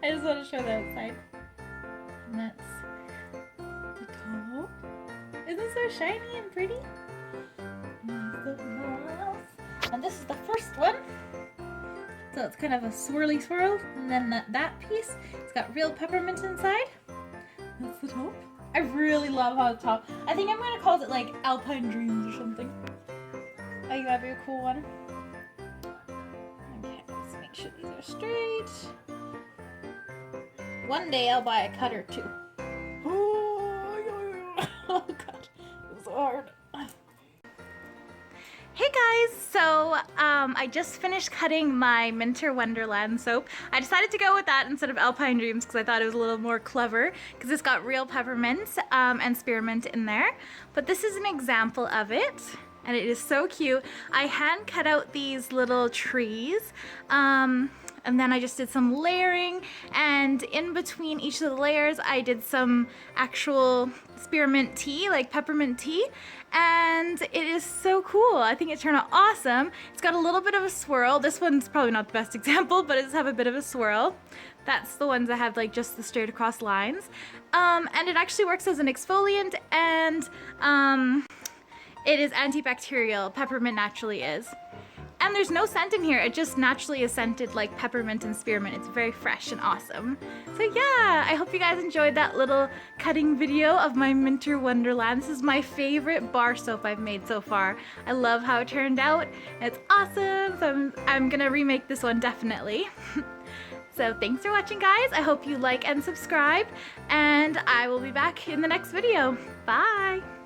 I just want to show the outside. And that's the top. Isn't it so shiny and pretty? Nice little mouse. And this is the first one. So it's kind of a swirly swirl. And then that piece, it's got real peppermint inside. That's the top. I really love how the top. I think I'm going to call it like Alpine Dreams or something. I think that'd be a cool one. Okay, let's make sure these are straight. One day I'll buy a cutter too. Oh god, it was so hard. Hey guys, so I just finished cutting my Minter Wonderland soap. I decided to go with that instead of Alpine Dreams because I thought it was a little more clever because it's got real peppermint and spearmint in there. But this is an example of it. And it is so cute. I hand cut out these little trees. And then I just did some layering, and in between each of the layers I did some actual spearmint tea, like peppermint tea, and it is so cool. I think it turned out awesome. It's got a little bit of a swirl. This one's probably not the best example, but it does have a bit of a swirl. That's the ones that have like just the straight across lines. And it actually works as an exfoliant, and it is antibacterial. Peppermint naturally is. And there's no scent in here, it just naturally is scented like peppermint and spearmint. It's very fresh and awesome. So yeah, I hope you guys enjoyed that little cutting video of my Minter Wonderland. This is my favorite bar soap I've made so far. I love how it turned out. It's awesome, so I'm gonna remake this one definitely. So thanks for watching guys, I hope you like and subscribe, and I will be back in the next video. Bye!